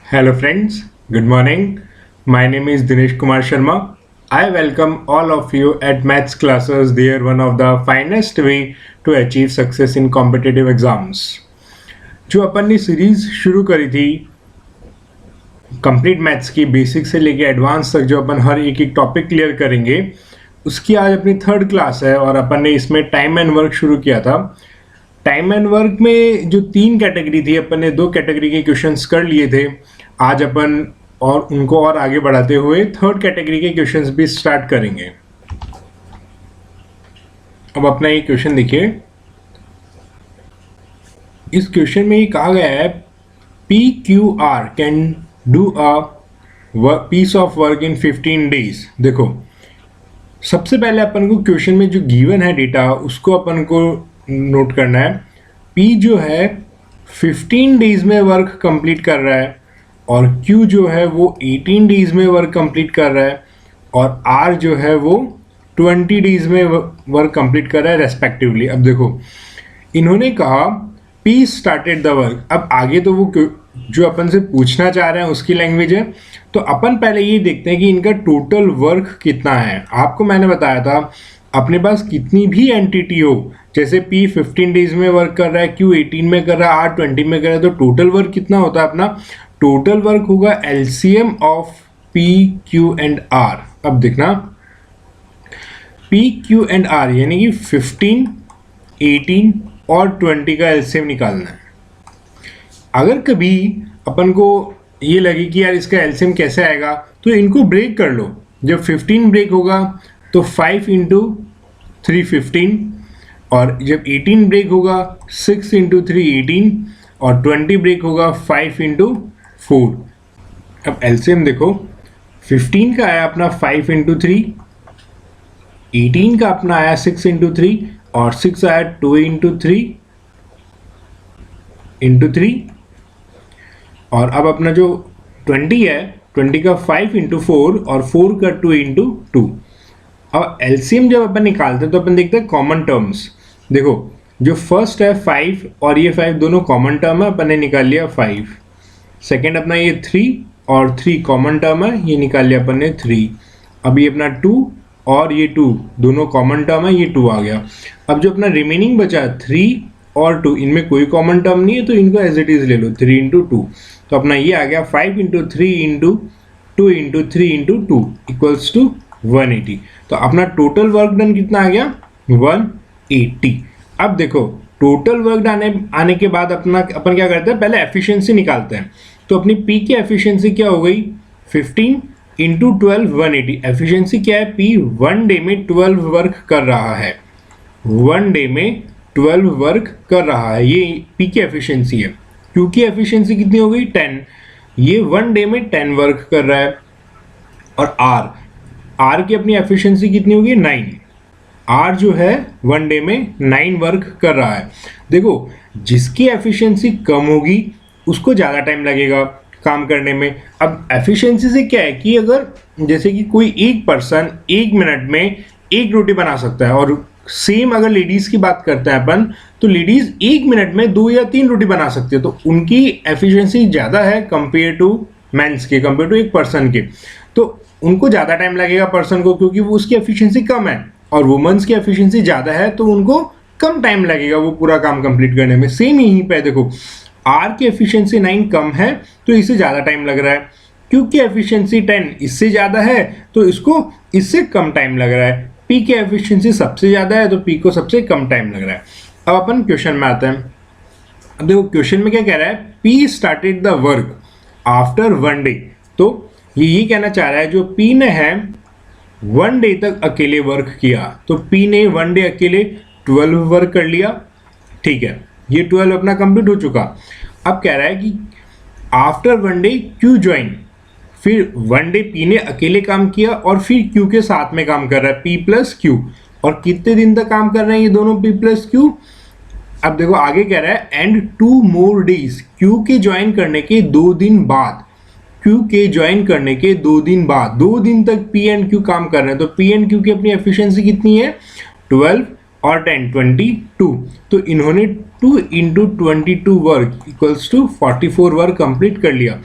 Hello friends, good morning. My name is Dinesh Kumar Sharma. I welcome all of you at Maths classes. They are one of the finest way to achieve success in competitive exams. जो अपन ने series शुरू करी थी complete maths की basic से लेके advance तक, जो अपन हर एक एक टॉपिक क्लियर करेंगे, उसकी आज अपनी थर्ड क्लास है और अपन ने इसमें टाइम एंड वर्क शुरू किया था। टाइम एंड वर्क में जो 3 कैटेगरी थी, अपन ने 2 कैटेगरी के क्वेश्चंस कर लिए थे। आज अपन और उनको और आगे बढ़ाते हुए थर्ड कैटेगरी के क्वेश्चंस भी स्टार्ट करेंगे। अब अपना ये क्वेश्चन देखिए। इस क्वेश्चन में ये कहा गया है PQR can do a piece of work in 15 days. देखो, सबसे पहले अपन को क्वेश्चन में जो गिवन है डेटा, उसको अपन को नोट करना है। P जो है 15 डेज में वर्क कंप्लीट कर रहा है और Q जो है वो 18 डेज में वर्क कंप्लीट कर रहा है और R जो है वो 20 डेज में वर्क कंप्लीट कर रहा है रेस्पेक्टिवली। अब देखो, इन्होंने कहा P स्टार्टेड द वर्क। अब आगे तो वो जो अपन से पूछना चाह रहे हैं उसकी लैंग्वेज है, तो अपन पहले ये देखते हैं कि इनका टोटल वर्क कितना है। आपको मैंने बताया था अपने पास कितनी भी एंटिटी हो, जैसे P 15 डेज में वर्क कर रहा है, Q 18 में कर रहा है, R 20 में कर रहा है, तो टोटल वर्क कितना होता है अपना? टोटल वर्क होगा LCM of P, Q and R। अब देखना, P, Q एंड R यानी कि 15, 18 और 20 का LCM निकालना है। अगर कभी अपन को ये लगे कि यार इसका LCM कैसे आएगा, तो इनको ब्रेक कर लो। जब 15 ब्रेक होगा तो 5 इंटू 3 15, और जब 18 ब्रेक होगा 6 इंटू 3 18, और 20 ब्रेक होगा 5 इंटू 4। अब LCM देखो, 15 का आया अपना 5 इंटू 3, 18 का अपना आया 6 इंटू 3, और 6 आया 2 इंटू 3 इंटू 3, और अब अपना जो 20 है, 20 का 5 इंटू 4 और 4 का 2 इंटू 2। अब LCM जब अपन निकालते हैं तो अपन देखते हैं कॉमन टर्म्स। देखो, जो फर्स्ट है 5 और ये 5 दोनों कॉमन टर्म है, अपन ने निकाल लिया 5। सेकेंड अपना ये 3 और 3 कॉमन टर्म है, ये निकाल लिया अपन ने 3। अब ये अपना 2 और ये 2 दोनों कॉमन टर्म है, ये 2 आ गया। अब जो अपना रिमेनिंग बचा 3 और 2, इनमें कोई कॉमन टर्म नहीं है, तो इनको एज इट इज ले लो, 3 इंटू 2। तो अपना ये आ गया 5 into 3 into 2 into 3 into 2 equals to 180। तो अपना टोटल वर्क डन कितना आ गया? 180। अब देखो, टोटल वर्क आने के बाद अपन क्या करते हैं, पहले एफिशिएंसी निकालते हैं। तो अपनी P की एफिशिएंसी क्या हो गई? 15 इंटू 12 180। एफिशिएंसी क्या है? P 1 डे में 12 वर्क कर रहा है, 1 डे में 12 वर्क कर रहा है, ये P की एफिशिएंसी है। Q की एफिशिएंसी कितनी हो गई? 10। ये 1 डे में 10 वर्क कर रहा है। और R की अपनी एफिशिएंसी कितनी होगी? 9। R जो है 1 डे में 9 वर्क कर रहा है। देखो, जिसकी एफिशिएंसी कम होगी उसको ज़्यादा टाइम लगेगा काम करने में। अब एफिशिएंसी से क्या है कि अगर जैसे कि कोई एक पर्सन 1 मिनट में 1 रोटी बना सकता है, और सेम अगर लेडीज की बात करते हैं अपन, तो लेडीज 1 मिनट में 2 या 3 रोटी बना सकती है, तो उनकी एफिशिएंसी ज़्यादा है कंपेयर टू मेंस के, कंपेयर टू एक पर्सन के। तो उनको ज़्यादा टाइम लगेगा पर्सन को, क्योंकि वो उसकी एफिशिएंसी कम है, और वुमेन्स की एफिशिएंसी ज़्यादा है, तो उनको कम टाइम लगेगा वो पूरा काम कंप्लीट करने में। सेम यहीं पे देखो, R की एफिशिएंसी 9 कम है तो इसे ज़्यादा टाइम लग रहा है, क्योंकि एफिशिएंसी 10 इससे ज़्यादा है तो इसको इससे कम टाइम लग रहा है। P की एफिशिएंसी सबसे ज़्यादा है तो P को सबसे कम टाइम लग रहा है। अब अपन क्वेश्चन में आते हैं। अब देखो, क्वेश्चन में क्या कह रहा है? P started the work after 1 day. तो ये कहना चाह रहा है जो P ने है 1 डे तक अकेले वर्क किया, तो P ने 1 डे अकेले 12 वर्क कर लिया। ठीक है, ये 12 अपना कंप्लीट हो चुका। अब कह रहा है कि आफ्टर 1 डे Q ज्वाइन, फिर 1 डे P ने अकेले काम किया और फिर Q के साथ में काम कर रहा है, P प्लस Q। और कितने दिन तक काम कर रहे हैं ये दोनों P प्लस Q? अब देखो आगे कह रहा है एंड 2 मोर डेज, Q के ज्वाइन करने के 2 दिन बाद, Q के ज्वाइन करने के 2 दिन बाद, 2 दिन तक P एंड Q काम कर रहे हैं। तो P एंड Q की अपनी एफिशिएंसी कितनी है? 12 और 10 22। तो इन्होंने 2 into 22 work equals to 44 work complete कर लिया।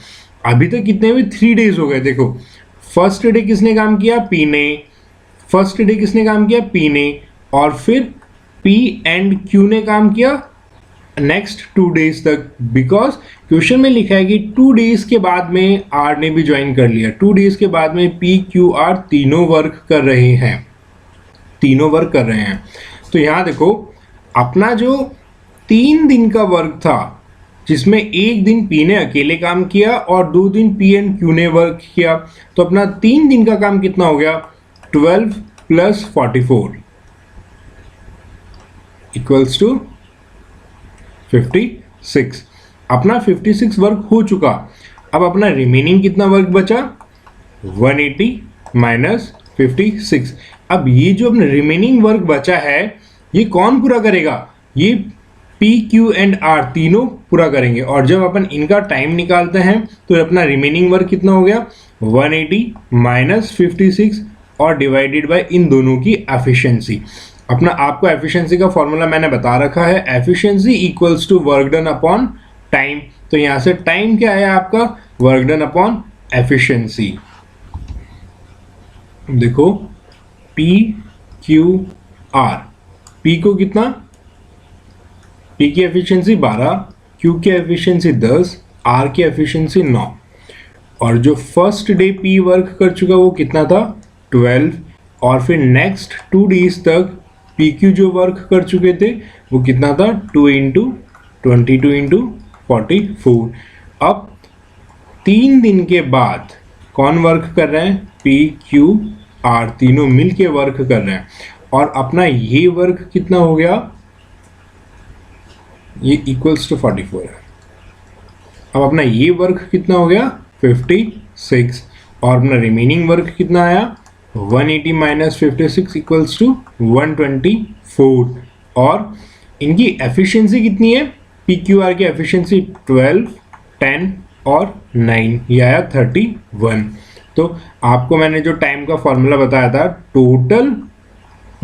अभी तक कितने हुए, 3 डेज हो गए। देखो फर्स्ट डे किसने काम किया, पी ने, फर्स्ट डे किसने काम किया, पी ने, और फिर पी एंड क्यू ने काम किया नेक्स्ट 2 डेज तक, बिकॉज क्वेश्चन में लिखा है कि 2 डेज के बाद में आर ने भी ज्वाइन कर लिया। 2 डेज के बाद में पी क्यू आर तीनों वर्क कर रहे हैं, तीनों वर्क कर रहे हैं। तो यहां देखो अपना जो 3 दिन का वर्क था, जिसमें एक दिन पी ने अकेले काम किया और 2 दिन पी एंड क्यू ने वर्क किया, तो अपना 3 दिन का काम कितना हो गया, 12 + 44 इक्वल्स टू 56। अपना 56 वर्क हो चुका। अब अपना रिमेनिंग कितना वर्क बचा, 180 - 56। अब ये जो अपना रिमेनिंग वर्क बचा है ये कौन पूरा करेगा, ये पी क्यू एंड आर तीनों पूरा करेंगे। और जब अपन इनका टाइम निकालते हैं तो अपना रिमेनिंग वर्क कितना हो गया, 180 - 56 और डिवाइडेड बाय इन दोनों की एफिशिएंसी। अपना आपको एफिशिएंसी का फॉर्मूला मैंने बता रखा है, efficiency equals to work done upon time. तो यहां से टाइम क्या है आपका, वर्क डन अपॉन एफिशिएंसी। देखो पी क्यू आर, पी को कितना, पी की एफिशिएंसी 12, क्यू की एफिशिएंसी 10, आर की एफिशिएंसी 9। और जो फर्स्ट डे पी वर्क कर चुका वो कितना था, 12। और फिर नेक्स्ट 2 डेज तक पी क्यू जो वर्क कर चुके थे वो कितना था, 2 × 22 × 44। अब 3 दिन के बाद कौन वर्क कर रहे हैं, पी क्यू आर तीनों मिल के वर्क कर रहे हैं। और अपना ये वर्क कितना हो गया, ये इक्वल्स टू 44 है। अब अपना ये वर्क कितना हो गया, 56। और अपना रिमेनिंग वर्क कितना आया, 180 - 56 इक्वल्स टू 124। और इनकी एफिशिएंसी कितनी है, पी क्यू आर की एफिशिएंसी 12, 10 और 9, ये आया 31। तो आपको मैंने जो टाइम का फॉर्मूला बताया था, टोटल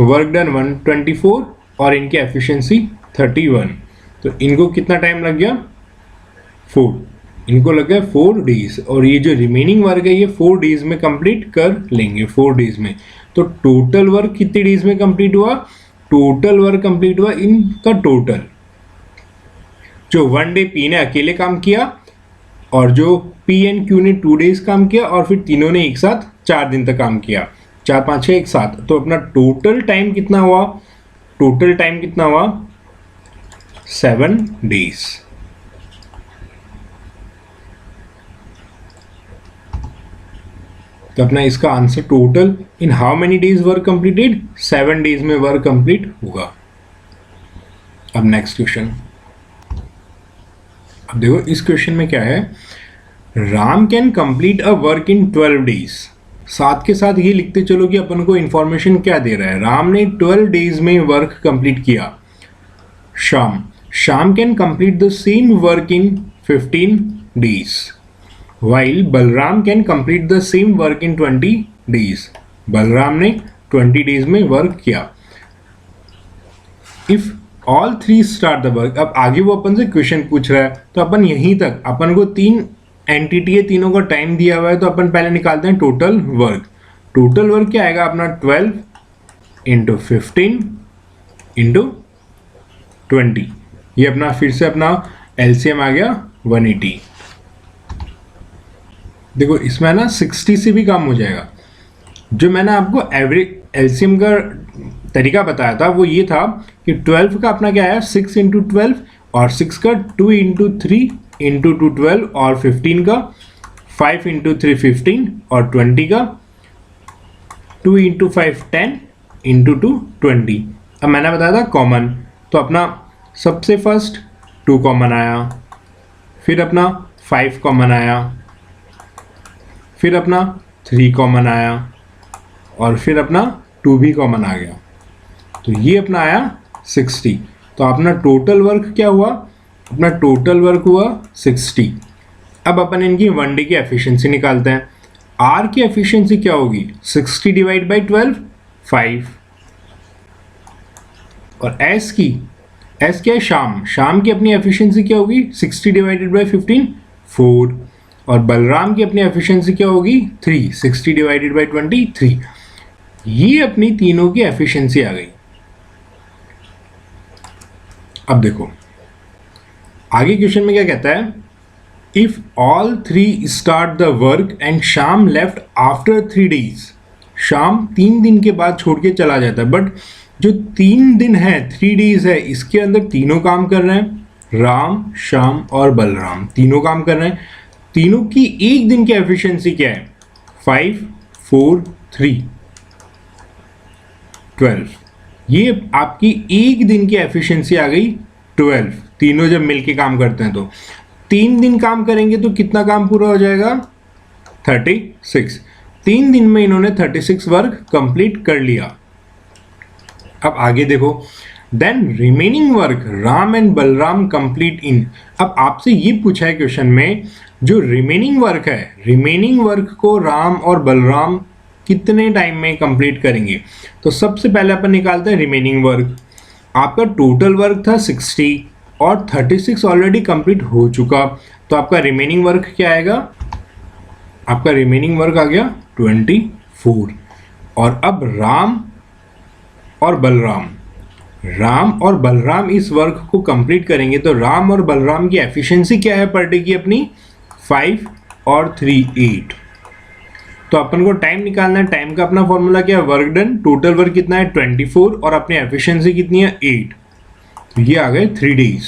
वर्क डन 124 और इनकी एफिशिएंसी 31। तो इनको कितना टाइम लग गया, 4, इनको लग गया 4 डेज। और ये जो रिमेनिंग वर्क है ये 4 डेज में कंप्लीट कर लेंगे, 4 डेज में। तो टोटल वर्क कितने डेज में कंप्लीट हुआ, टोटल वर्क कंप्लीट हुआ इनका टोटल, जो 1 डे पी ने अकेले काम किया और जो पी एंड क्यू ने 2 डेज काम किया और फिर तीनों ने एक साथ 4 दिन तक काम किया, 4, 5, 6 एक साथ। तो अपना टोटल टाइम कितना हुआ, टोटल टाइम कितना हुआ, 7 डेज। तो अपना इसका answer total in how many days work completed, 7 days में वर्क कंप्लीट होगा। अब नेक्स्ट क्वेश्चन, अब देखो इस क्वेश्चन में क्या है, Ram can complete a work in 12 days. साथ के साथ ये लिखते चलो कि अपन को इंफॉर्मेशन क्या दे रहा है, राम ने 12 डेज में वर्क कंप्लीट किया। Shyam can complete the same work in 15 days, while Balram can complete the same work in 20 days. Balram ने 20 डेज में वर्क किया। If all 3 start the work, अब आगे वो अपन से क्वेश्चन पूछ रहा है तो अपन यहीं तक, अपन को 3 एंटिटी है, तीनों का टाइम दिया हुआ है, तो अपन पहले निकालते हैं टोटल वर्क। टोटल वर्क क्या आएगा अपना, 12 × 15 × 20। ये अपना फिर से अपना एलसीएम आ गया 180। देखो इसमें ना 60 से भी कम हो जाएगा। जो मैंने आपको एवरेज एलसीएम का तरीका बताया था वो ये था कि 12 का अपना क्या आया, 6 × 12, और 6 का 2 × 3 × 2 12, और 15 का 5 × 3 15, और 20 का 2 × 5 10 × 2 20। अब मैंने बताया था कॉमन, तो अपना सबसे फर्स्ट 2 कॉमन आया, फिर अपना 5 कॉमन आया, फिर अपना 3 कॉमन आया, और फिर अपना 2 भी कॉमन आ गया। तो ये अपना आया 60। तो अपना टोटल वर्क क्या हुआ, अपना टोटल वर्क हुआ 60। अब अपन इनकी 1 डे की एफिशिएंसी निकालते हैं। आर की एफिशिएंसी क्या होगी, 60 डिवाइड बाई 12, 5। और एस क्या है, शाम की अपनी एफिशिएंसी क्या होगी, 60 डिवाइडेड बाई 15, 4। और बलराम की अपनी एफिशिएंसी क्या होगी 3, 60 डिवाइडेड बाई 23। ये अपनी तीनों की एफिशिएंसी आ गई। अब देखो आगे क्वेश्चन में क्या कहता है, if all 3 start the work and Shyam left after 3 days, Shyam 3 दिन के बाद छोड़ के चला जाता है, बट जो 3 दिन है 3 days है इसके अंदर तीनों काम कर रहे हैं, राम श्याम और बलराम तीनों काम कर रहे हैं। तीनों की एक दिन की एफिशिएंसी क्या है 5, 4, 3, 12। ये आपकी एक दिन की एफिशिएंसी आ गई 12। तीनों जब मिलके काम करते हैं तो 3 दिन काम करेंगे तो कितना काम पूरा हो जाएगा 36। 3 दिन में इन्होंने 36 वर्क कंप्लीट कर लिया। अब आगे देखो, then remaining work Ram and Balram complete in. अब आपसे ये पूछा है क्वेश्चन में, जो रिमेनिंग वर्क है, रिमेनिंग वर्क को राम और बलराम कितने टाइम में कंप्लीट करेंगे। तो सबसे पहले अपन निकालते हैं रिमेनिंग वर्क। आपका टोटल वर्क था 60 और 36 ऑलरेडी कंप्लीट हो चुका, तो आपका रिमेनिंग वर्क क्या आएगा, आपका रिमेनिंग वर्क आ गया 24। और अब राम और बलराम इस वर्क को कंप्लीट करेंगे, तो राम और बलराम की एफिशिएंसी क्या है पर डे की अपनी 5 और 3, 8। तो अपन को टाइम निकालना है, टाइम का अपना फॉर्मूला क्या है, वर्क डन, टोटल वर्क कितना है 24 और अपनी एफिशिएंसी कितनी है 8, तो ये आ गए 3 days।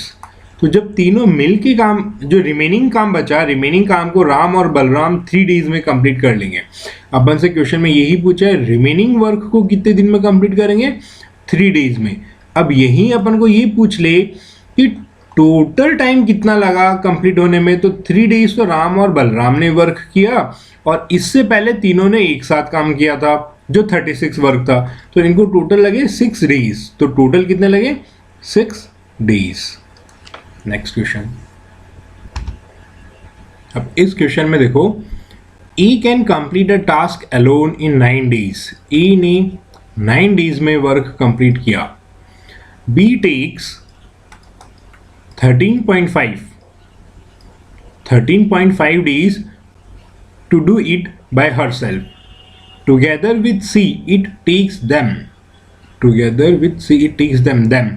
तो जब तीनों मिल के काम, जो रिमेनिंग काम बचा, रिमेनिंग काम को राम और बलराम 3 days में कंप्लीट कर लेंगे। अपन से क्वेश्चन में यही पूछा है, रिमेनिंग वर्क को कितने दिन में कंप्लीट करेंगे 3 days में। अब यही अपन को ये पूछ ले कि टोटल टाइम कितना लगा कंप्लीट होने में, तो 3 days तो राम और बलराम ने वर्क किया और इससे पहले तीनों ने एक साथ काम किया था जो 36 वर्क था, तो इनको टोटल लगे 6 days। तो टोटल कितने लगे 6 days। Next question. अब इस क्वेश्चन में देखो, A can complete a task alone in 9 days। A ने 9 days में वर्क कंप्लीट किया। B takes 13.5 days to do it by herself. Together with C it takes them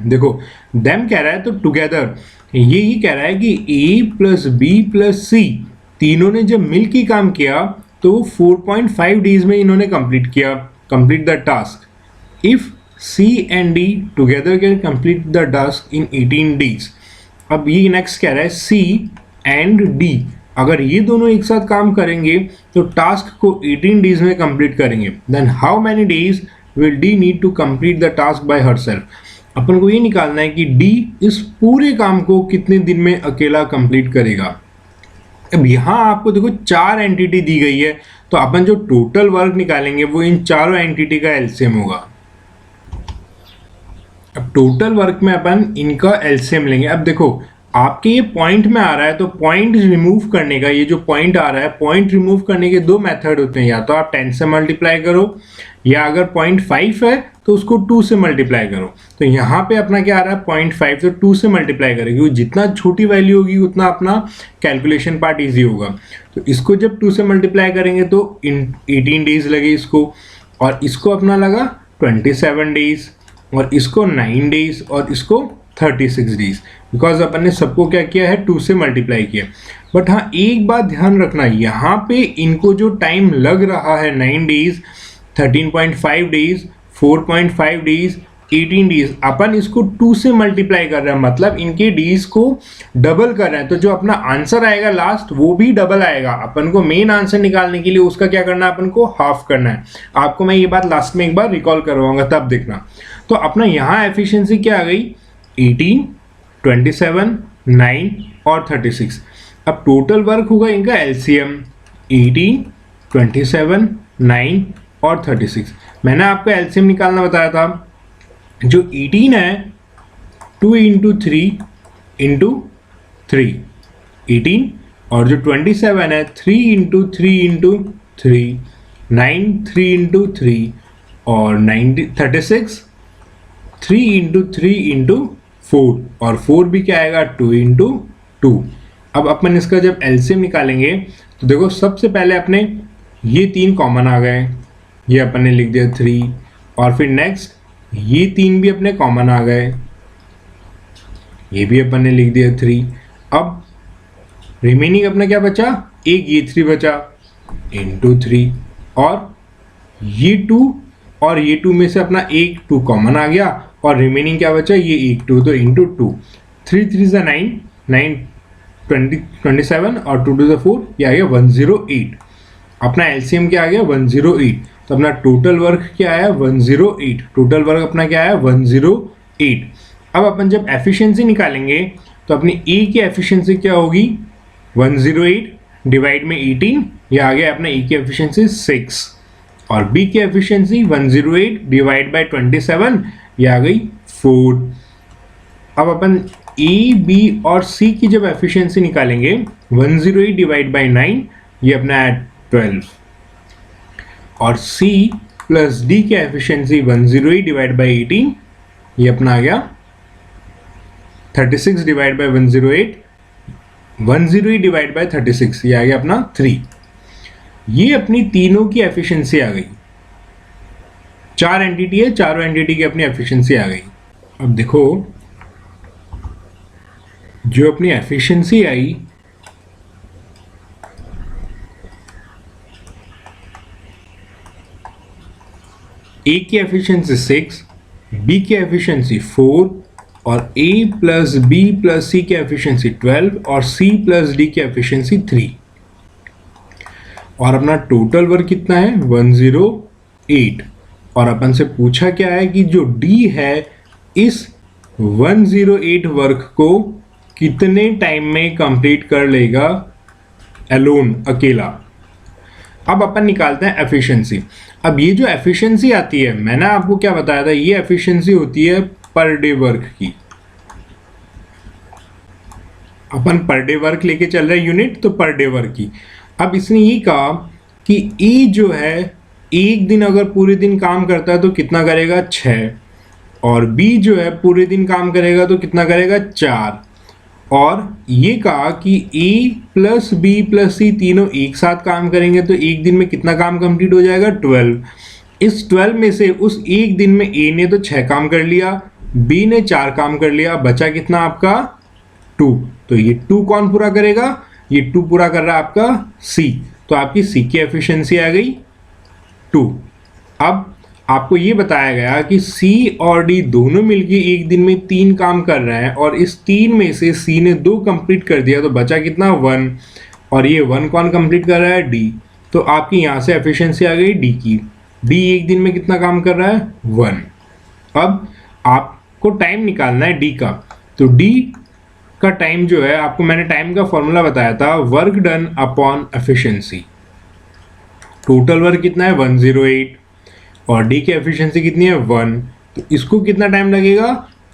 देखो them कह रहा है तो together ये ही कह रहा है कि A plus B plus C तीनों ने जब मिल के काम किया तो 4.5 days में इन्होंने complete the task. If C and D together can complete the task in 18 days। अब ये नेक्स्ट कह रहा है C and D, अगर ये दोनों एक साथ काम करेंगे तो टास्क को 18 days में कंप्लीट करेंगे। Then how many days will D need to complete the task by herself. अपन को ये निकालना है कि D इस पूरे काम को कितने दिन में अकेला कंप्लीट करेगा। अब यहाँ आपको देखो 4 एंटिटी दी गई है, तो अपन जो टोटल वर्क निकालेंगे वो इन चारों एंटिटी का एलसीएम होगा। अब टोटल वर्क में अपन इनका एलसीएम लेंगे। अब देखो आपके ये पॉइंट में आ रहा है, तो पॉइंट रिमूव करने का, ये जो पॉइंट आ रहा है, पॉइंट रिमूव करने के 2 मेथड होते हैं, या तो आप 10 से मल्टीप्लाई करो, या अगर 0.5 है तो उसको 2 से मल्टीप्लाई करो। तो यहाँ पे अपना क्या आ रहा है 0.5, तो 2 से मल्टीप्लाई करेंगे, क्योंकि जितना छोटी वैल्यू होगी उतना अपना कैलकुलेशन पार्ट ईजी होगा। तो इसको जब 2 से मल्टीप्लाई करेंगे तो 18 डेज लगे इसको, और इसको अपना लगा 27 डेज, और इसको 9 डेज, और इसको 36 डेज, बिकॉज अपन ने सबको क्या किया है 2 से मल्टीप्लाई किया। बट हाँ एक बात ध्यान रखना, यहाँ पे इनको जो टाइम लग रहा है 9 डेज, 13.5 डेज, 4.5 डेज, 18 डेज, अपन इसको 2 से मल्टीप्लाई कर रहे हैं, मतलब इनके डेज को डबल कर रहे हैं। तो जो अपना आंसर आएगा लास्ट वो भी डबल आएगा। अपन को मेन आंसर निकालने के लिए उसका क्या करना है, अपन को हाफ करना है। आपको मैं ये बात लास्ट में एक बार रिकॉल करवाऊंगा, तब देखना। तो अपना यहाँ एफिशिएंसी क्या आ गई 18, 27, 9 और 36। अब टोटल वर्क होगा इनका एलसीएम 18, 27, 9 और 36। मैंने आपको एलसीएम निकालना बताया था। जो 18 है 2 × 3 × 3 18, और जो 27 है 3 × 3 × 3 9, 3 × 3 और 36 3 × 3 × 4, और 4 भी क्या आएगा 2 × 2। अब अपन इसका जब एलसीएम निकालेंगे तो देखो सबसे पहले अपने ये 3 कॉमन आ गए, ये अपन ने लिख दिया 3, और फिर नेक्स्ट ये 3 भी अपने कॉमन आ गए, ये भी अपन ने लिख दिया 3। अब रिमेनिंग अपना क्या बचा, एक ये 3 बचा इंटू 3, और ये 2 और ये 2 में से अपना एक 2 कॉमन आ गया, और रिमेनिंग क्या बचा, ये एक 2, तो इंटू 2, 3 3 ज़ा 9, 9 27 और 2 2 ज़ा 4, ये आ गया 108। अपना एलसीएम क्या आ गया 108, तो अपना टोटल वर्क क्या आया 108, टोटल वर्क अपना क्या आया 108। अब अपन जब एफिशिएंसी निकालेंगे तो अपनी ए की एफिशिएंसी क्या होगी 108 डिवाइड में 18, ये आ गया अपना ए की एफिशिएंसी 6, और बी की एफिशिएंसी 108 डिवाइड बाय 27, ये आ गई 4। अब अपन ए बी और सी की जब एफिशिएंसी निकालेंगे 108 डिवाइड बाय 9, ये अपना है 12, और सी प्लस डी की एफिशिएंसी 108 डिवाइड बाय 18, ये अपना आ गया 36 डिवाइड बाय 108, 108 डिवाइड बाय 36, ये आ गया अपना 3। ये अपनी तीनों की एफिशिएंसी आ गई, 4 एंटिटी है, चारों एंटिटी की अपनी एफिशिएंसी आ गई। अब देखो जो अपनी एफिशिएंसी आई ए की एफिशिएंसी 6, बी की एफिशिएंसी 4, और ए प्लस बी प्लस सी की एफिशिएंसी 12, और सी प्लस डी की एफिशिएंसी 3, और अपना टोटल वर्क कितना है 108। और अपन से पूछा क्या है कि जो डी है इस 108 वर्क को कितने टाइम में कंप्लीट कर लेगा अलोन, अकेला। अब अपन निकालते हैं एफिशिएंसी। अब ये जो एफिशिएंसी आती है, मैंने आपको क्या बताया था, ये एफिशिएंसी होती है पर डे वर्क की। अपन पर डे वर्क लेके चल रहे हैं यूनिट, तो पर डे वर्क की। अब इसने ये कहा कि ए जो है एक दिन अगर पूरे दिन काम करता है तो कितना करेगा 6, और बी जो है पूरे दिन काम करेगा तो कितना करेगा 4, और ये कहा कि ए प्लस बी प्लस सी तीनों एक साथ काम करेंगे तो एक दिन में कितना काम कंप्लीट हो जाएगा 12। इस 12 में से उस एक दिन में ए ने तो 6 काम कर लिया, बी ने 4 काम कर लिया, बचा कितना आपका 2। तो ये 2 कौन पूरा करेगा, ये 2 पूरा कर रहा है आपका सी, तो आपकी सी की एफिशिएंसी आ गई 2। अब आपको ये बताया गया कि सी और डी दोनों मिलके एक दिन में 3 काम कर रहे हैं, और इस 3 में से सी ने 2 कंप्लीट कर दिया, तो बचा कितना 1, और ये 1 कौन कंप्लीट कर रहा है डी, तो आपकी यहाँ से एफिशिएंसी आ गई डी की। डी एक दिन में कितना काम कर रहा है 1। अब आपको टाइम निकालना है डी का, तो डी का टाइम जो है, आपको मैंने टाइम का फॉर्मूला बताया था, work done upon efficiency. Total work कितना है 108, और डी की एफिशिएंसी कितनी है 1, तो इसको कितना टाइम लगेगा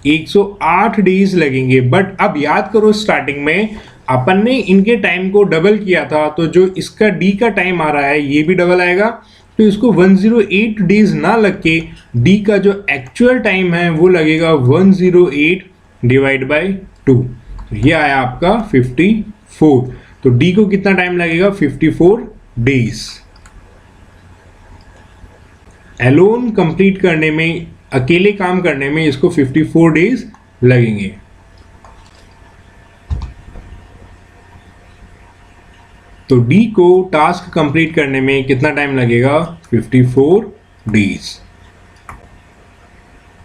108 डेज लगेंगे। बट अब याद करो स्टार्टिंग में अपन ने इनके टाइम को डबल किया था, तो जो इसका डी का टाइम आ रहा है ये भी डबल आएगा, तो इसको 108 डेज ना लग के डी का जो एक्चुअल टाइम है वो लगेगा 108 डिवाइड बाई 2, तो ये आया आपका 54। तो डी को कितना टाइम लगेगा 54 डेज। एलोन कंप्लीट करने में, अकेले काम करने में इसको 54 डेज लगेंगे। तो डी को टास्क कंप्लीट करने में कितना टाइम लगेगा 54 डेज।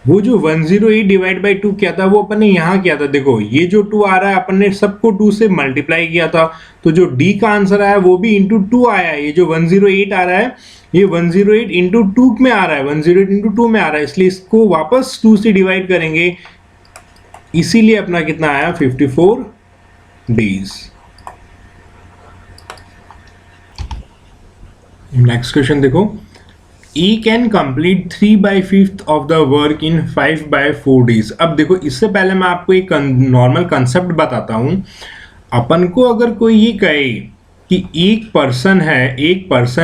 वो जो 108 डिवाइड बाई 2 किया था वो अपन ने यहाँ किया था, देखो ये जो 2 आ रहा है अपन ने सबको 2 से मल्टीप्लाई किया था, तो जो डी का आंसर आया वो भी इंटू 2 आया है। ये जो 108 आ रहा है ये 108 इंटू 2 में आ रहा है, 108 इंटू 2 में आ रहा है, इसलिए इसको वापस 2 से डिवाइड करेंगे, इसीलिए अपना कितना आया 54 डेज। नेक्स्ट क्वेश्चन देखो, E can complete 3/5 of the work in 5/4 days. अब देखो इससे पहले मैं आपको एक नॉर्मल कंसेप्ट बताता हूं। अपन को अगर कोई ये कहे कि एक पर्सन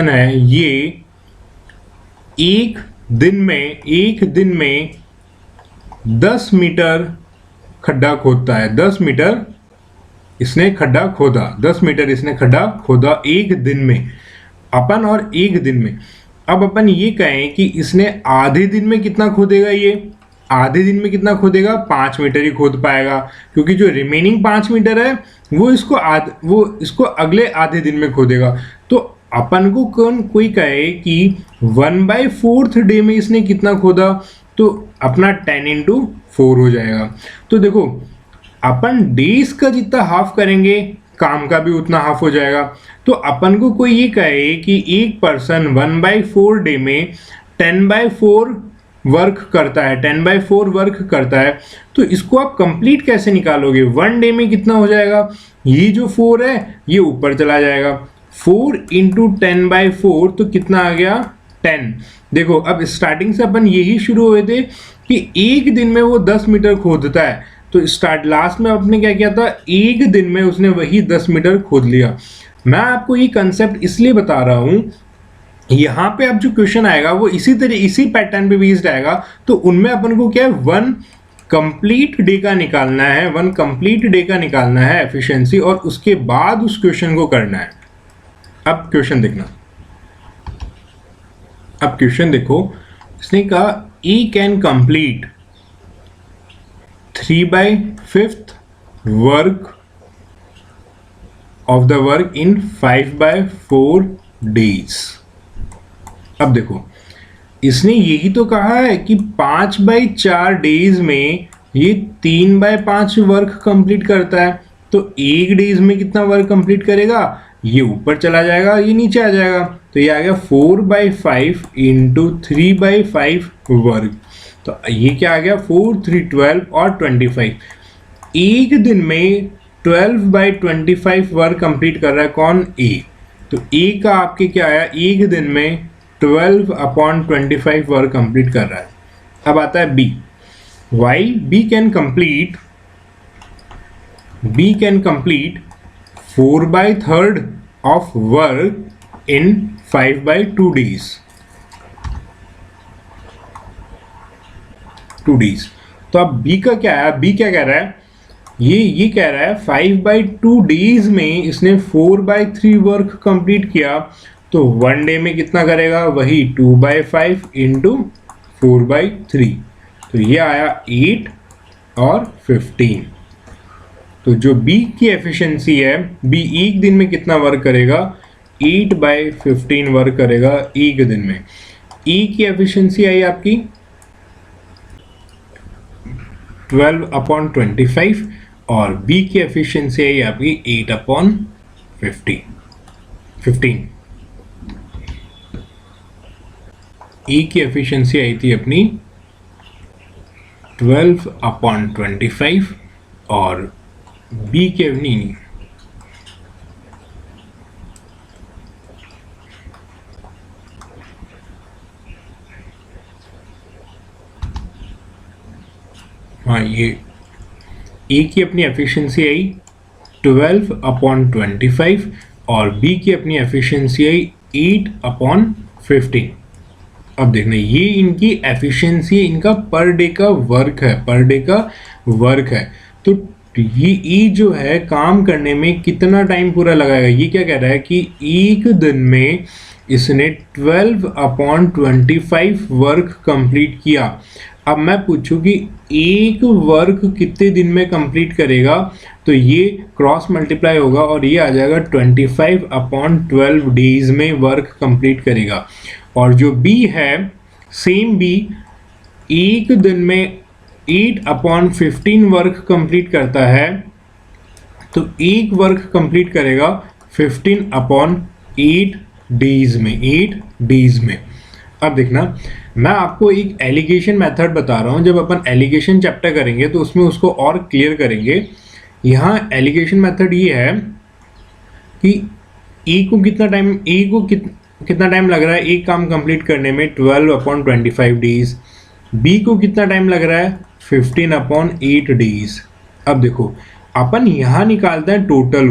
है ये एक दिन में 10 मीटर खड्डा खोदता है, 10 मीटर इसने खड्डा खोदा, 10 मीटर इसने खड्डा खोदा एक दिन में, अपन और एक दिन में। अब अपन ये कहें कि इसने आधे दिन में कितना खोदेगा, ये आधे दिन में कितना खोदेगा, 5 मीटर ही खोद पाएगा, क्योंकि जो रिमेनिंग 5 मीटर है वो इसको अगले आधे दिन में खोदेगा। तो अपन को कोई कहे कि 1/4 डे में इसने कितना खोदा, तो अपना 10 × 4 हो जाएगा। तो देखो अपन डेज का जितना हाफ करेंगे काम का भी उतना हाफ हो जाएगा। तो अपन को कोई ये कहे कि एक पर्सन 1/4 डे में 10/4 वर्क करता है, 10/4 वर्क करता है, तो इसको आप कंप्लीट कैसे निकालोगे, 1 डे में कितना हो जाएगा, ये जो 4 है ये ऊपर चला जाएगा, 4 × 10/4 तो कितना आ गया 10। देखो अब स्टार्टिंग से अपन यही शुरू हुए थे कि एक दिन में वो 10 मीटर खोदता है, तो लास्ट में आपने क्या किया था, एक दिन में उसने वही 10 मीटर खोद लिया। मैं आपको ये कंसेप्ट इसलिए बता रहा हूं, यहाँ पे अब जो क्वेश्चन आएगा वो इसी पैटर्न पे बेस्ड आएगा। तो उनमें अपन को क्या है, 1 कंप्लीट डे का निकालना है, 1 कंप्लीट डे का निकालना है एफिशिएंसी, और उसके बाद उस क्वेश्चन को करना है। अब क्वेश्चन देखना, अब क्वेश्चन देखो, इसने कहा E can complete 3/5 work of the work in 5/4 days. अब देखो इसने यही तो कहा है कि 5/4 डेज में ये 3/5 वर्क कंप्लीट करता है, तो एक डेज में कितना वर्क कंप्लीट करेगा, ये ऊपर चला जाएगा, ये नीचे आ जाएगा, तो ये आ गया 4/5 × 3/5 वर्क। तो ये क्या आ गया, 4, 3, 12 और 25। एक दिन में 12/25 वर्क कंप्लीट कर रहा है कौन, ए। तो ए का आपके क्या आया, एक दिन में 12/25 वर्क कंप्लीट कर रहा है। अब आता है B, why B can complete 4/3 of work in 5/2 days, 2 days. तो अब बी का क्या है, बी क्या कह रहा है, ये कह रहा है 5/2 डेज में इसने 4/3 वर्क कंप्लीट किया, तो 1 डे में कितना करेगा, वही 2/5 × 4/3, तो ये आया 8 और 15। तो जो बी की एफिशिएंसी है, बी एक दिन में कितना वर्क करेगा, 8/15 वर्क करेगा एक दिन में। ई की एफिशिएंसी आई आपकी 12/25 और बी की एफिशिएंसी आई आपकी 8/15। ई की एफिशिएंसी आई थी अपनी 12/25 और बी के नहीं, हाँ ये ए की अपनी एफिशिएंसी आई 12/25 और बी की अपनी एफिशिएंसी आई 8/15। अब देखना ये इनकी एफिशिएंसी, इनका पर डे का वर्क है, पर डे का वर्क है। तो ये जो है काम करने में कितना टाइम पूरा लगाएगा, ये क्या कह रहा है कि एक दिन में इसने 12/25 वर्क कंप्लीट किया। अब मैं पूछूं कि एक वर्क कितने दिन में कंप्लीट करेगा, तो ये क्रॉस मल्टीप्लाई होगा और ये आ जाएगा 25/12 डेज में वर्क कंप्लीट करेगा। और जो बी है, सेम बी एक दिन में 8/15 वर्क कंप्लीट करता है, तो एक वर्क कंप्लीट करेगा 15/8 डेज में, 8 डेज में। अब देखना मैं आपको एक एलिगेशन मेथड बता रहा हूँ, जब अपन एलिगेशन चैप्टर करेंगे तो उसमें उसको और क्लियर करेंगे। यहाँ एलिगेशन मेथड ये है कि ए को कितना टाइम लग रहा है एक काम कंप्लीट करने में, 12/25 डेज। बी को कितना टाइम लग रहा है, 15/8 डेज। अब देखो अपन यहाँ निकालते हैं टोटल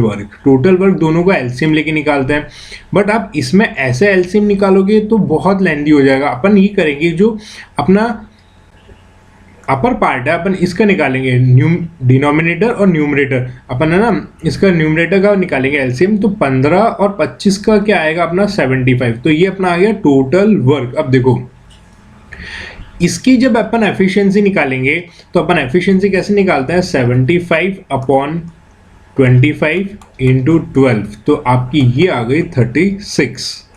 वर्क दोनों का एलसीएम लेके निकालते हैं, बट आप इसमें ऐसे एलसीएम निकालोगे तो बहुत लेंदी हो जाएगा। अपन ये करेंगे जो अपना अपर पार्ट है, अपन इसका निकालेंगे डिनोमिनेटर और न्यूमरेटर, अपन है ना इसका न्यूमरेटर का निकालेंगे एलसीएम। तो 15 और 25 का क्या आएगा अपना 75, तो ये अपना आ गया टोटल वर्क। अब देखो इसकी जब अपन एफिशिएंसी निकालेंगे तो अपन एफिशिएंसी कैसे निकालते हैं, 75 अपॉन 25 इंटू 12, तो आपकी ये आ गई 36।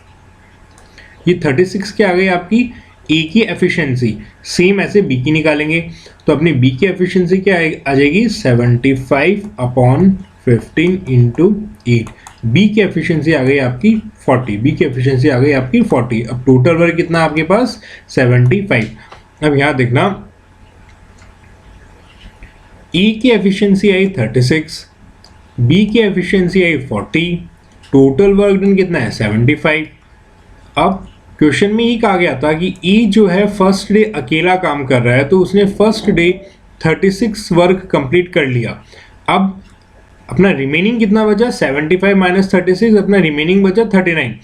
ये 36 क्या आ गई आपकी ए की एफिशिएंसी। सेम ऐसे बी की निकालेंगे तो अपनी बी की एफिशिएंसी क्या आ जाएगी, 75 अपॉन 15 इंटू 8। बी की एफिशिएंसी आ गई आपकी 40, बी की एफिशिएंसी आ गई आपकी 40। अब टोटल वर्क कितना आपके पास 75। अब यहां देखना ई की एफिशिएंसी आई 36, बी की एफिशिएंसी आई 40, टोटल वर्क डन कितना है 75। अब क्वेश्चन में ये कहा गया था कि ई जो है फर्स्ट डे अकेला काम कर रहा है, तो उसने फर्स्ट डे 36 वर्क कंप्लीट कर लिया। अब अपना रिमेनिंग कितना बचा, 75 माइनस 36, अपना रिमेनिंग बचा 39।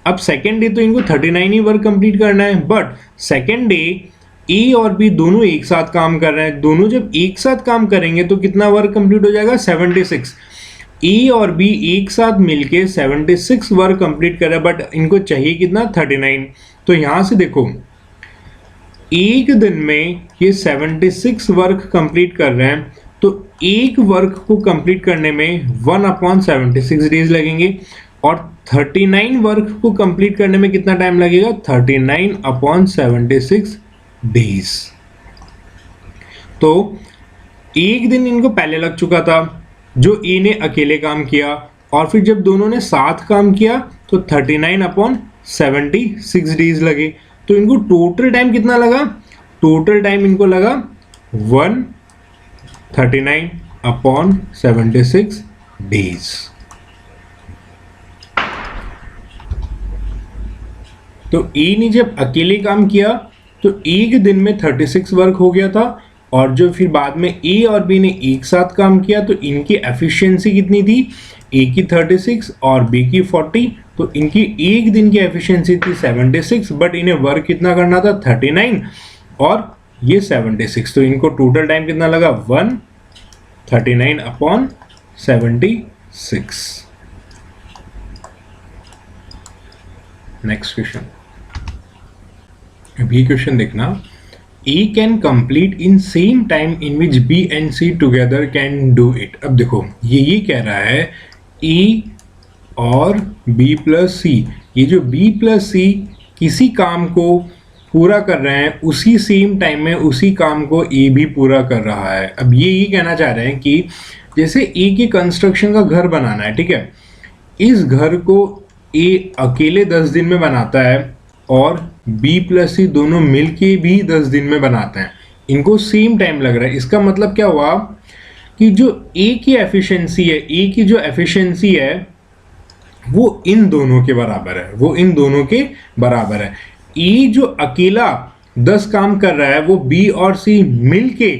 अब सेकेंड डे तो इनको 39 ही वर्क कंप्लीट करना है, बट सेकेंड डे ए और बी दोनों एक साथ काम कर रहे हैं। दोनों जब एक साथ काम करेंगे तो कितना वर्क कंप्लीट हो जाएगा, 76। ए और बी एक साथ मिलके 76 वर्क कंप्लीट कर रहा है, बट इनको चाहिए कितना 39। तो यहां से देखो एक दिन में ये 76 वर्क कंप्लीट कर रहे हैं, तो एक वर्क को कंप्लीट करने में 1/76 डेज लगेंगे, और 39 वर्क को कंप्लीट करने में कितना टाइम लगेगा, 39/76 डेज। तो एक दिन इनको पहले लग चुका था जो ए ने अकेले काम किया, और फिर जब दोनों ने साथ काम किया तो 39/76 डेज लगे। तो इनको टोटल टाइम कितना लगा, टोटल टाइम इनको लगा 139/76 डेज। तो ए ने जब अकेले काम किया तो एक दिन में 36 वर्क हो गया था, और जो फिर बाद में ए और बी ने एक साथ काम किया तो इनकी एफिशिएंसी कितनी थी, ए की 36 और बी की 40, तो इनकी एक दिन की एफिशिएंसी थी 76, बट इन्हें वर्क कितना करना था 39 और ये 76, तो इनको टोटल टाइम कितना लगा 139/76। नेक्स्ट क्वेश्चन, अब ये क्वेश्चन देखना, A can complete in same time in which B and C together can do it। अब देखो ये कह रहा है A और B प्लस C, ये जो B प्लस C किसी काम को पूरा कर रहे हैं उसी सेम टाइम में उसी काम को A भी पूरा कर रहा है। अब ये कहना चाह रहे हैं कि जैसे A के कंस्ट्रक्शन का घर बनाना है, ठीक है, इस घर को A अकेले 10 दिन में बनाता है और B प्लस C दोनों मिलके भी 10 दिन में बनाते हैं, इनको सेम टाइम लग रहा है। इसका मतलब क्या हुआ कि जो A की एफिशिएंसी है, A की जो एफिशिएंसी है वो इन दोनों के बराबर है, वो इन दोनों के बराबर है। E जो अकेला 10 काम कर रहा है वो B और C मिलके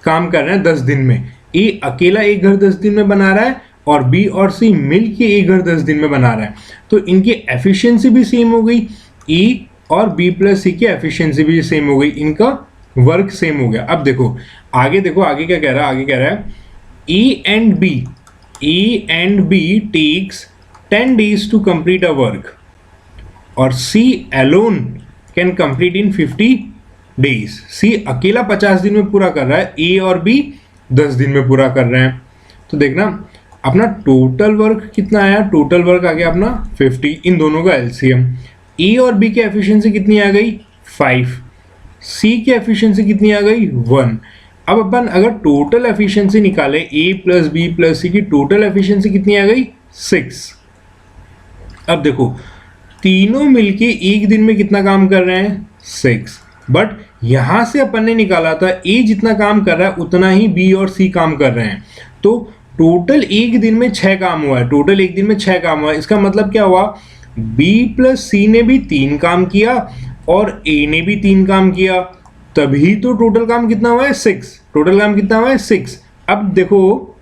काम कर रहे हैं 10 दिन में। A अकेला एक घर 10 दिन में बना रहा है और B और C मिलके एक घर 10 दिन में बना रहा है, तो इनकी एफिशिएंसी भी सेम हो गई, E और B प्लस C की एफिशिएंसी भी सेम हो गई, इनका वर्क सेम हो गया। अब देखो आगे क्या कह रहा है, आगे कह रहा है A and B takes 10 days to complete a work और C alone can complete in 50 days। C अकेला 50 दिन में पूरा कर रहा है, A और B 10 दिन में पूरा कर रहे हैं। तो देखना अपना टोटल वर्क कितना आया, टोटल वर्क आ गया अपना 50, इन दोनों का एलसीएम। ए और बी की एफिशिएंसी कितनी आ गई 5, सी की एफिशिएंसी कितनी आ गई 1। अब अपन अगर टोटल एफिशिएंसी निकाले ए प्लस बी प्लस सी की टोटल एफिशिएंसी कितनी आ गई 6। अब देखो तीनों मिलके एक दिन में कितना काम कर रहे हैं 6, बट यहां से अपन ने निकाला था ए जितना काम कर रहा है उतना ही बी और सी काम कर रहे हैं, तो टोटल एक दिन में 6 काम हुआ है, टोटल एक दिन में 6 काम हुआ है। इसका मतलब क्या हुआ, बी प्लस सी ने भी 3 काम किया और ए ने भी 3 काम किया, तभी तो टोटल काम कितना हुआ है 6, टोटल काम कितना हुआ है 6। अब देखो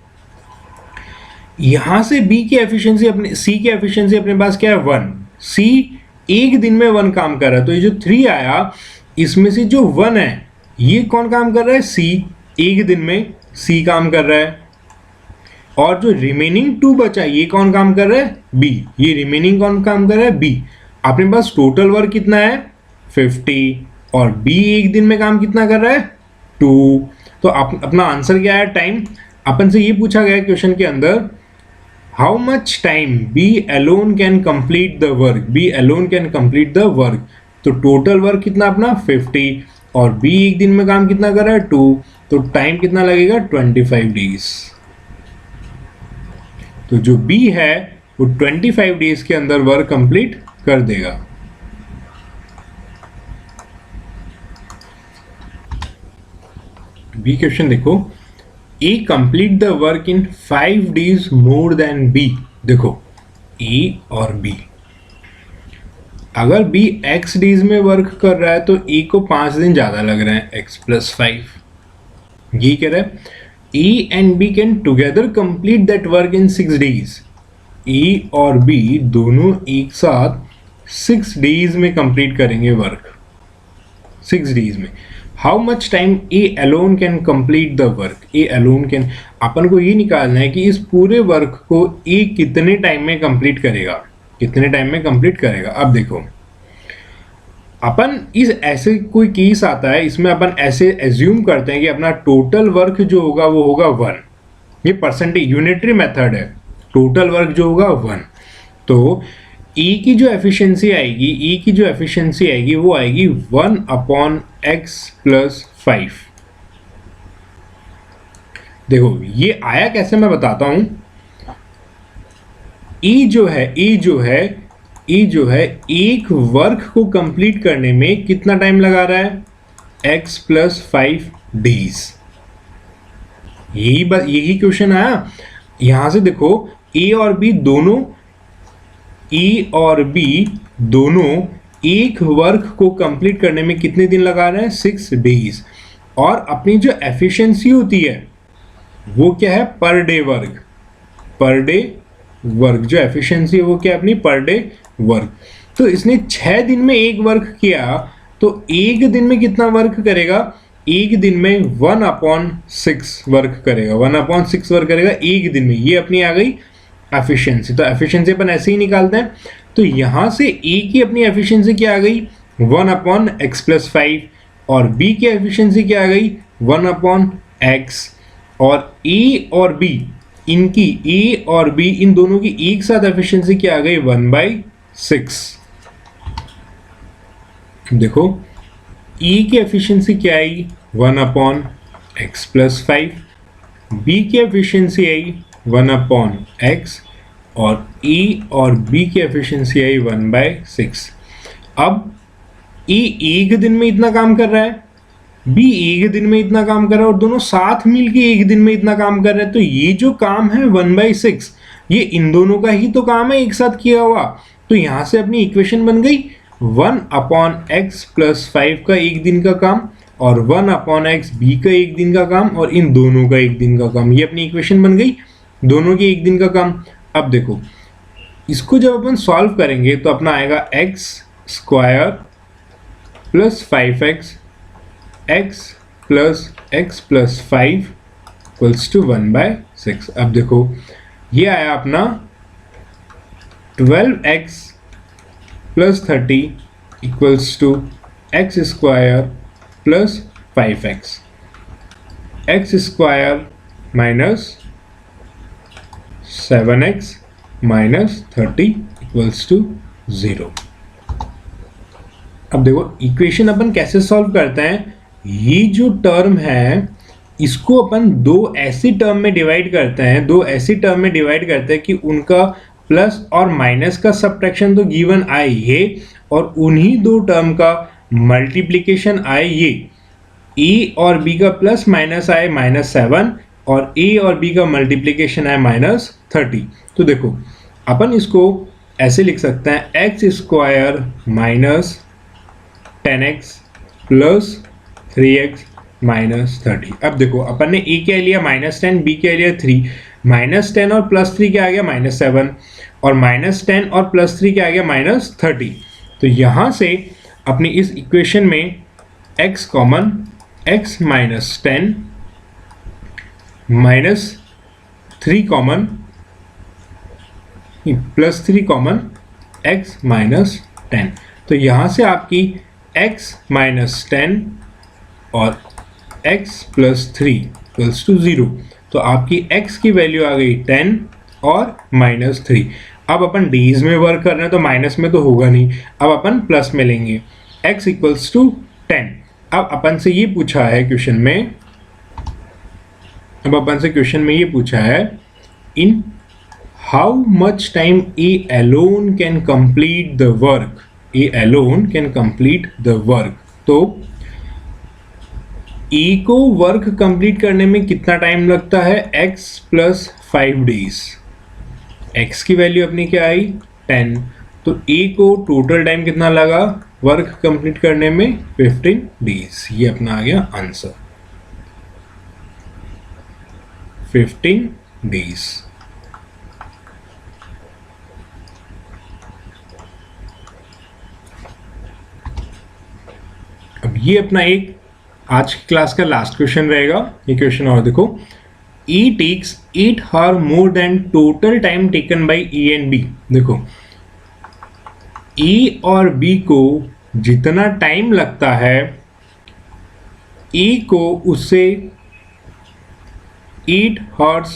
यहां से बी की एफिशिएंसी अपने सी की एफिशिएंसी अपने पास क्या है 1, सी एक दिन में 1 काम कर रहा है, तो ये जो 3 आया इसमें से जो 1 है ये कौन काम कर रहा है? सी, एक दिन में सी काम कर रहा है, और जो रिमेनिंग 2 बचा ये कौन काम कर रहा है? बी। ये रिमेनिंग कौन काम कर रहा है? बी। अपने पास टोटल वर्क कितना है? 50, और बी एक दिन में काम कितना कर रहा है? 2। तो अपना आंसर क्या है? टाइम। अपन से ये पूछा गया क्वेश्चन के अंदर, how much time B alone can complete the work, B alone can complete the work. तो टोटल वर्क कितना अपना? 50, और बी एक दिन में काम कितना कर रहा है? 2। तो टाइम कितना लगेगा? 25 डेज। तो जो बी है वो 25 डेज के अंदर वर्क कंप्लीट कर देगा। बी क्वेश्चन देखो, A complete the work in 5 days more than B. देखो ए और बी, अगर बी x डेज में वर्क कर रहा है तो ए को 5 दिन ज्यादा लग रहे हैं, x + 5। ये कह रहा है A and B can together complete that work in 6 days. A और बी दोनों एक साथ 6 डेज में कंप्लीट करेंगे वर्क, 6 डेज में। How much time A alone can complete the work, A alone can, अपन को ये निकालना है कि इस पूरे वर्क को ए कितने टाइम में कंप्लीट करेगा, कितने टाइम में कंप्लीट करेगा। अब देखो अपन इस ऐसे कोई केस आता है, इसमें अपन ऐसे एज्यूम करते हैं कि अपना टोटल वर्क जो होगा वो होगा 1। ये परसेंटेज यूनिटरी मेथड है, टोटल वर्क जो होगा 1। तो E की जो एफिशिएंसी आएगी, E की जो एफिशिएंसी आएगी वो आएगी 1/x + 5। देखो ये आया कैसे, मैं बताता हूं। E जो है एक वर्क को कंप्लीट करने में कितना टाइम लगा रहा है? x + 5 days. यही क्वेश्चन आया। यहां से देखो ए और बी दोनों एक वर्क को कंप्लीट करने में कितने दिन लगा रहे हैं? 6 डेज। और अपनी जो एफिशिएंसी होती है वो क्या है? Per day work, per day work जो एफिशिएंसी है वो क्या है अपनी? Per day work. तो इसने 6 दिन में एक वर्क किया, तो एक दिन में कितना वर्क करेगा? एक दिन में 1/6 वर्क करेगा, 1/6 वर्क करेगा एक दिन में। ये अपनी आ गई एफिशिएंसी। तो एफिशिएंसी अपन ऐसे ही निकालते हैं। तो यहां से ए की अपनी एफिशिएंसी क्या आ गई? 1/x + 5, और बी की एफिशिएंसी क्या आ गई? 1/x। और ए और बी, इनकी ए और बी इन दोनों की एक साथ एफिशिएंसी क्या आ गई? 1/6। देखो E की एफिशिएंसी क्या आई? 1/x + 5, B की एफिशिएंसी आई 1/x, और E और B की एफिशिएंसी आई 1/6। अब E एक दिन में इतना काम कर रहा है, B एक दिन में इतना काम कर रहा है, और दोनों साथ मिलके एक दिन में इतना काम कर रहे हैं। तो ये जो काम है 1/6, ये इन दोनों का ही तो काम है एक साथ किया हुआ। तो यहां से अपनी इक्वेशन बन गई 1/x + 5 का एक दिन का काम, और 1/x B का एक दिन का काम, और इन दोनों का एक दिन का काम। ये अपनी इक्वेशन बन गई, दोनों के एक दिन का काम। अब देखो इसको जब अपन सॉल्व करेंगे तो अपना आएगा x² + 5x, x + x + 5 = 1/6। अब देखो ये आया अपना 12x + 30 = x² + 5x, x² - 7x - 30 = 0। अब देखो इक्वेशन अपन कैसे सॉल्व करते हैं। ये जो टर्म है इसको अपन दो ऐसी टर्म में डिवाइड करते हैं, कि उनका प्लस और माइनस का सब्ट्रैक्शन तो गिवन आए ये, और उन्हीं दो टर्म का मल्टीप्लिकेशन आए ये। ए और बी का प्लस माइनस आए -7, और ए और बी का मल्टीप्लिकेशन आए -30। तो देखो अपन इसको ऐसे लिख सकते हैं x² - 10x + 3x - 30। अब देखो अपन ने a क्या लिया -10, b क्या लिया 3, -10 और +3 क्या आ गया -7, और -10 और +3 क्या आ गया -30। तो यहां से अपनी इस इक्वेशन में x common, x minus 10 minus 3 common plus 3 common x minus 10। तो यहाँ से आपकी x माइनस 10 और x प्लस 3 इक्वल्स टू 0। तो आपकी x की वैल्यू आ गई 10 और माइनस 3। अब अपन डेज में वर्क कर रहे हैं तो माइनस में तो होगा नहीं, अब अपन प्लस में लेंगे। x equals to 10। अब अपन से ये पूछा है क्वेश्चन में, ये पूछा है in how much time A alone can complete the work, तो ए को वर्क कंप्लीट करने में कितना टाइम लगता है, x प्लस 5 डेज। x की वैल्यू अपनी क्या आई 10, तो a को टोटल टाइम कितना लगा वर्क कंप्लीट करने में 15 डेज। ये अपना आ गया आंसर 15 डेज। अब ये अपना एक आज की क्लास का लास्ट क्वेश्चन रहेगा। ये क्वेश्चन और देखो, E takes 8 hours more than total time taken by E and B। देखो E और B को जितना टाइम लगता है E को उससे 8 hours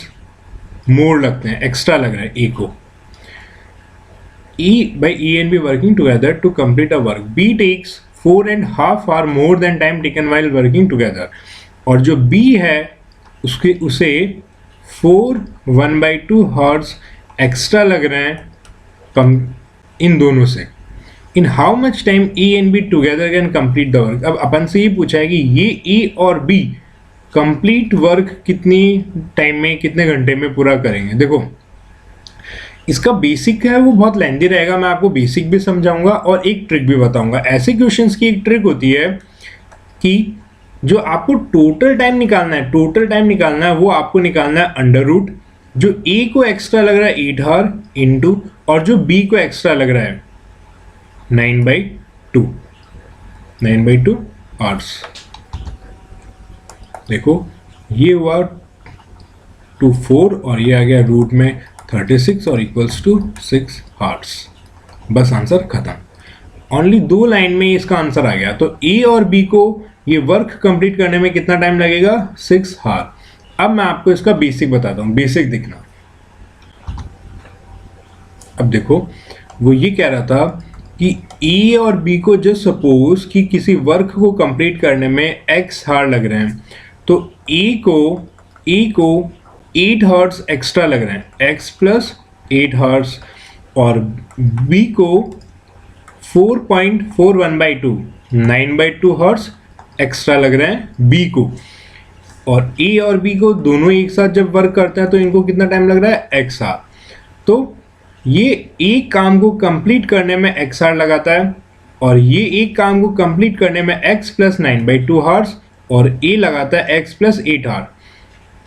मोर लगते हैं, एक्स्ट्रा लग रहा है A को। E by E and B working together to complete a work। B takes 4.5 hours more than time taken while working together। और जो B है उसे 1/2 hours एक्स्ट्रा लग रहे हैं इन दोनों से। In how much time E and B together can complete the work. अब अपन से ये पूछा है कि ये E और B कंप्लीट वर्क कितनी टाइम में, कितने घंटे में पूरा करेंगे। देखो इसका बेसिक है वो बहुत लेंदी रहेगा, मैं आपको बेसिक भी समझाऊंगा और एक ट्रिक भी बताऊंगा। ऐसे क्वेश्चंस की एक ट्रिक होती है कि जो आपको टोटल टाइम निकालना है वो आपको निकालना है अंडर रूट। जो A को एक्स्ट्रा लग रहा है 8 आवर इंटू, और जो B को एक्स्ट्रा लग रहा है 9/2 आवर्स। देखो ये हुआ 2 4 और ये आ गया रूट में 36 और इक्वल्स टू 6 आवर्स। बस आंसर खत्म। ओनली 2 लाइन में इसका आंसर आ गया। तो A और B को ये वर्क कंप्लीट करने में कितना टाइम लगेगा 6 आवर। अब मैं आपको इसका बेसिक बताता हूँ, बेसिक देखना। अब देखो वो ये कह रहा था कि A और B को जस्ट सपोज कि किसी वर्क को कंप्लीट करने में x आवर लग रहे हैं, तो A को 8 आवर्स एक्स्ट्रा लग रहे हैं, x प्लस 8 आवर्स, और B को 4.41/2 9/2 आवर्स एक्स्ट्रा लग रहे हैं B को। और A और B को दोनों एक साथ जब वर्क करते हैं तो इनको कितना टाइम लग रहा है x आवर। तो ये एक काम को कंप्लीट करने में x आवर लगाता है, और ये एक काम को कंप्लीट करने में x प्लस 9/2 आवर्स, और A लगाता है x प्लस 8 आवर।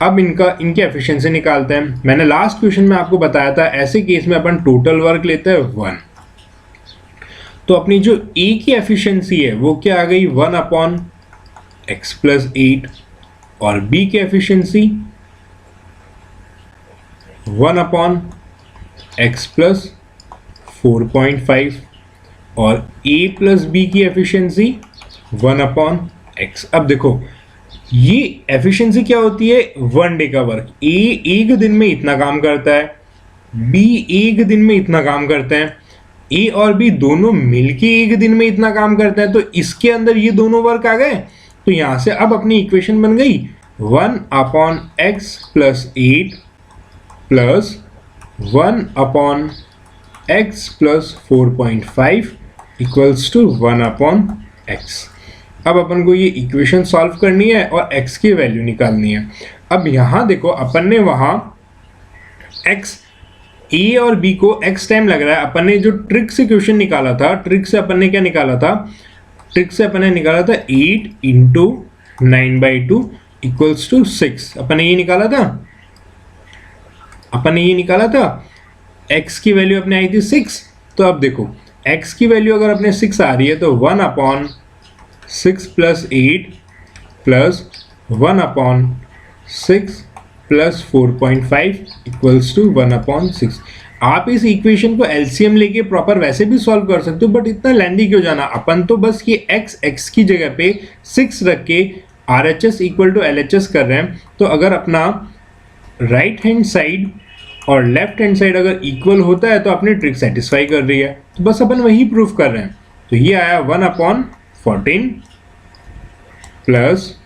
अब इनकी एफिशिएंसी निकालते हैं। मैंने लास्ट क्वेश्चन में आपको बताया था ऐसे केस में अपन टोटल वर्क लेते हैं 1। तो अपनी जो A की एफिशिएंसी है वो क्या आ गई 1/x प्लस 8, और B की एफिशिएंसी 1/x प्लस 4.5, और A प्लस B की एफिशिएंसी 1/x। अब देखो ये एफिशिएंसी क्या होती है 1 डे का वर्क। A एक दिन में इतना काम करता है, B एक दिन में इतना काम करते हैं, A और B दोनों मिलके एक दिन में इतना काम करते हैं। तो इसके अंदर ये दोनों वर्क आ गए। तो यहां से अब अपनी इक्वेशन बन गई 1/x plus 8 plus 1/x plus 4.5 equals to 1/x। अब अपन को ये इक्वेशन सॉल्व करनी है और x की वैल्यू निकालनी है। अब यहाँ देखो अपन ने वहाँ x A और B को x टाइम लग रहा है। अपन ने जो ट्रिक से क्वेश्चन निकाला था, ट्रिक से अपन ने क्या निकाला था, ट्रिक से अपन ने निकाला था 8 इंटू 9/2 इक्वल्स टू 6। अपन ने ये निकाला था, x की वैल्यू अपने आई थी 6। तो अब देखो x की वैल्यू अगर अपने 6 आ रही है तो 1/6 plus 8 plus 1/6 plus 4.5 equals to 1/6। आप इस इक्वेशन को एलसीएम लेके प्रॉपर वैसे भी सॉल्व कर सकते हो, बट इतना लेंदी क्यों जाना, अपन तो बस ये x की जगह पे 6 रख के RHS इक्वल टू LHS कर रहे हैं। तो अगर अपना राइट हैंड साइड और लेफ्ट हैंड साइड अगर इक्वल होता है तो अपनी ट्रिक सेटिस्फाई कर रही है, तो बस अपन वही प्रूफ कर रहे हैं। तो ये आया 1/14 प्लस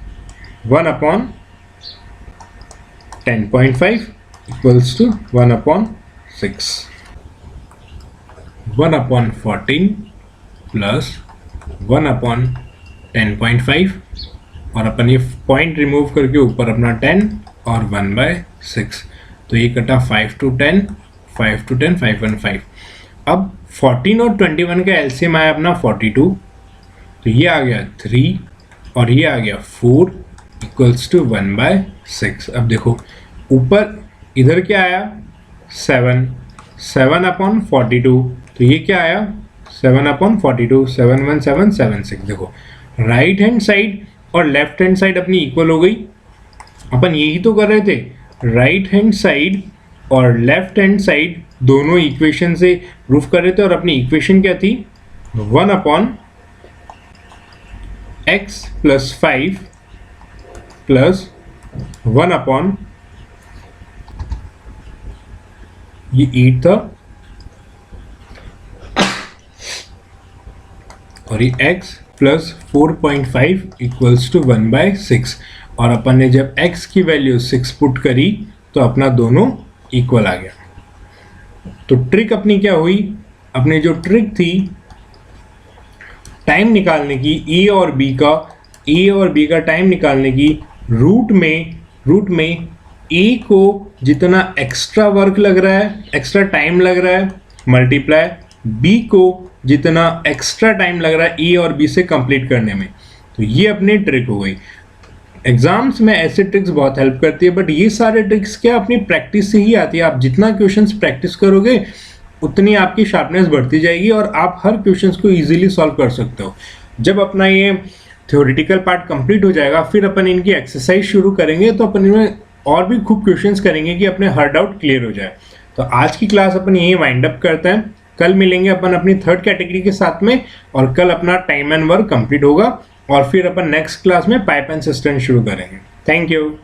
1/10.5 इक्वल्स टू 1/6। 1/14 प्लस 1/10.5 और अपन ये पॉइंट रिमूव करके ऊपर अपना 10 और 1/6, तो ये कटा 5 to 10, 5 to 10, 5 1 5। अब 14 और 21 का एलसीएम आया अपना 42, तो ये आ गया 3 और ये आ गया 4 इक्वल्स टू 1/6। अब देखो ऊपर इधर क्या आया 7, 7/42, तो ये क्या आया 7/42, 7 1 7 7 6। देखो राइट हैंड साइड और लेफ्ट हैंड साइड अपनी इक्वल हो गई। अपन यही तो कर रहे थे, राइट हैंड साइड और लेफ्ट हैंड साइड दोनों इक्वेशन से प्रूफ कर रहे थे, और अपनी इक्वेशन क्या थी 1/x प्लस 5 प्लस 1 ये 8 था और ये x प्लस 4.5 इक्वल्स टू 1/6, और अपन ने जब x की वैल्यू 6 पुट करी तो अपना दोनों इक्वल आ गया। तो ट्रिक अपनी क्या हुई, अपनी जो ट्रिक थी टाइम निकालने की ए और बी का टाइम निकालने की, रूट में ए को जितना एक्स्ट्रा वर्क लग रहा है, एक्स्ट्रा टाइम लग रहा है, मल्टीप्लाई बी को जितना एक्स्ट्रा टाइम लग रहा है ए और बी से कंप्लीट करने में। तो ये अपनी ट्रिक हो गई। एग्जाम्स में ऐसे ट्रिक्स बहुत हेल्प करती है, बट ये सारे ट्रिक्स क्या अपनी प्रैक्टिस से ही आती है। आप जितना क्वेश्चंस प्रैक्टिस करोगे उतनी आपकी शार्पनेस बढ़ती जाएगी और आप हर क्वेश्चंस को इजीली सॉल्व कर सकते हो। जब अपना ये थ्योरेटिकल पार्ट कंप्लीट हो जाएगा, फिर अपन इनकी एक्सरसाइज शुरू करेंगे, तो अपन इनमें और भी खूब क्वेश्चंस करेंगे कि अपने हर डाउट क्लियर हो जाए। तो आज की क्लास अपन यही वाइंड अप करते हैं। कल मिलेंगे अपन अपनी थर्ड कैटेगरी के साथ में, और कल अपना टाइम एंड वर्क कंप्लीट होगा, और फिर अपन नेक्स्ट क्लास में पाइप एंड सिस्टम शुरू करेंगे। Thank you.